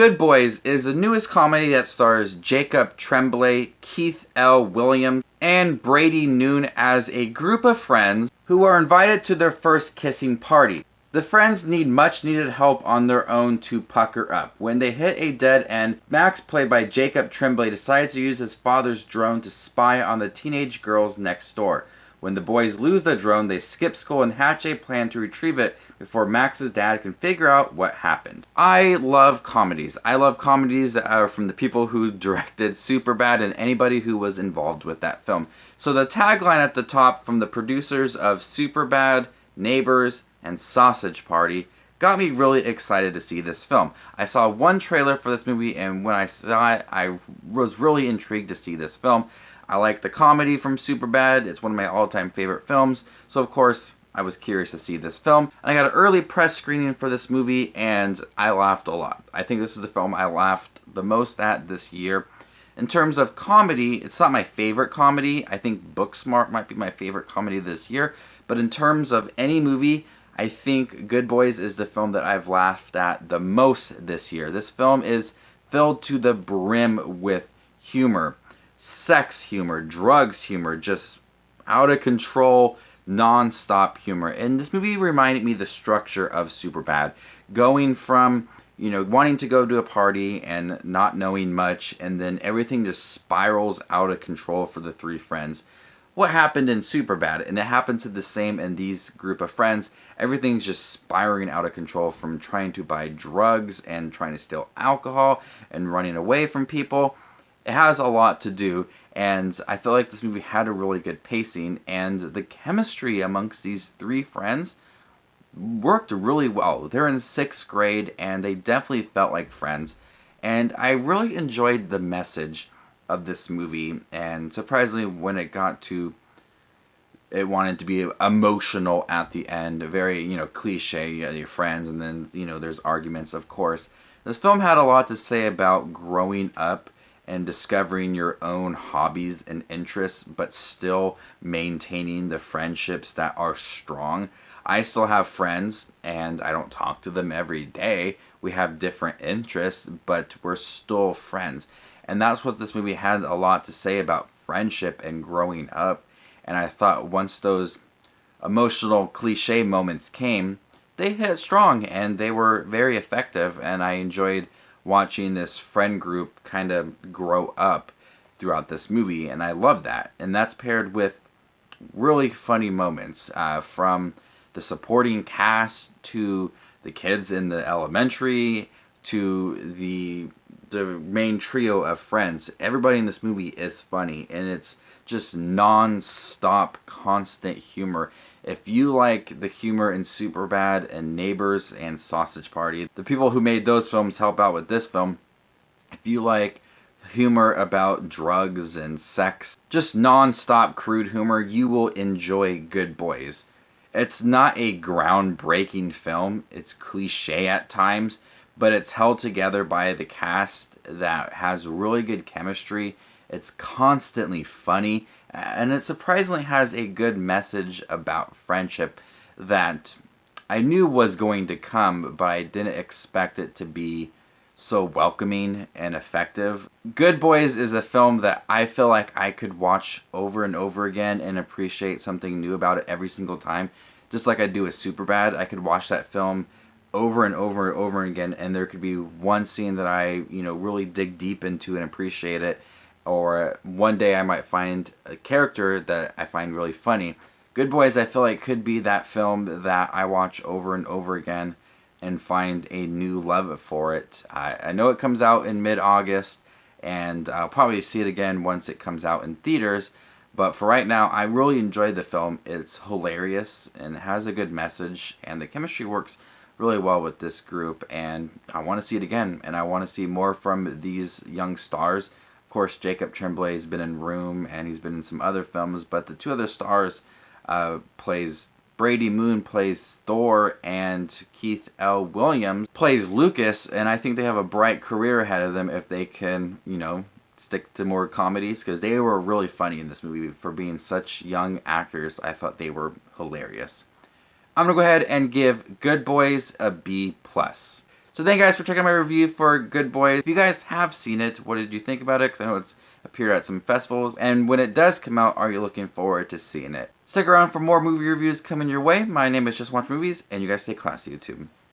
Good Boys is the newest comedy that stars Jacob Tremblay, Keith L. Williams, and Brady Noon as a group of friends who are invited to their first kissing party. The friends need much needed help on their own to pucker up. When they hit a dead end, Max, played by Jacob Tremblay, decides to use his father's drone to spy on the teenage girls next door. When the boys lose the drone, they skip school and hatch a plan to retrieve it before Max's dad can figure out what happened. I love comedies. I love comedies that are from the people who directed Superbad and anybody who was involved with that film. So the tagline at the top from the producers of Superbad, Neighbors, and Sausage Party got me really excited to see this film. I saw one trailer for this movie, and when I saw it, I was really intrigued to see this film. I like the comedy from Superbad. It's one of my all-time favorite films. So of course, I was curious to see this film. And I got an early press screening for this movie, and I laughed a lot. I think this is the film I laughed the most at this year. In terms of comedy, it's not my favorite comedy. I think Booksmart might be my favorite comedy this year. But in terms of any movie, I think Good Boys is the film that I've laughed at the most this year. This film is filled to the brim with humor. Sex humor, drugs humor, just out of control, non-stop humor. And this movie reminded me the structure of Superbad. Going from, wanting to go to a party and not knowing much, and then everything just spirals out of control for the three friends. What happened in Superbad, and it happens to the same in these group of friends. Everything's just spiraling out of control, from trying to buy drugs and trying to steal alcohol and running away from people. It has a lot to do, and I feel like this movie had a really good pacing, and the chemistry amongst these three friends worked really well. They're in 6th grade, and they definitely felt like friends, and I really enjoyed the message of this movie. And surprisingly, when it got to it wanted to be emotional at the end, very cliche, your friends, and then there's arguments, of course. This film had a lot to say about growing up and discovering your own hobbies and interests, but still maintaining the friendships that are strong. I still have friends, and I don't talk to them every day. We have different interests, but we're still friends. And that's what this movie had a lot to say about friendship and growing up. And I thought once those emotional cliche moments came, they hit strong, and they were very effective, and I enjoyed watching this friend group kind of grow up throughout this movie, and I love that. And that's paired with really funny moments, from the supporting cast to the kids in the elementary to the main trio of friends. Everybody in this movie is funny, and it's just non-stop, constant humor. If you like the humor in Superbad and Neighbors and Sausage Party, the people who made those films help out with this film. If you like humor about drugs and sex, just non-stop crude humor, you will enjoy Good Boys. It's not a groundbreaking film. It's cliche at times, but it's held together by the cast that has really good chemistry. It's constantly funny, and it surprisingly has a good message about friendship that I knew was going to come, but I didn't expect it to be so welcoming and effective. Good Boys is a film that I feel like I could watch over and over again and appreciate something new about it every single time. Just like I do with Superbad, I could watch that film over and over and over again, and there could be one scene that I, really dig deep into and appreciate it. Or one day I might find a character that I find really funny. Good Boys, I feel like, could be that film that I watch over and over again and find a new love for it. I know it comes out in mid-August, and I'll probably see it again once it comes out in theaters. But for right now, I really enjoyed the film. It's hilarious and it has a good message, and the chemistry works really well with this group, and I want to see it again, and I want to see more from these young stars. Of course, Jacob Tremblay has been in Room, and he's been in some other films, but the two other stars Brady Noon plays Thor, and Keith L. Williams plays Lucas, and I think they have a bright career ahead of them if they can, stick to more comedies, because they were really funny in this movie. For being such young actors, I thought they were hilarious. I'm going to go ahead and give Good Boys a B+. So thank you guys for checking my review for Good Boys. If you guys have seen it, what did you think about it? Because I know it's appeared at some festivals. And when it does come out, are you looking forward to seeing it? Stick around for more movie reviews coming your way. My name is Just Watch Movies, and you guys stay classy, YouTube.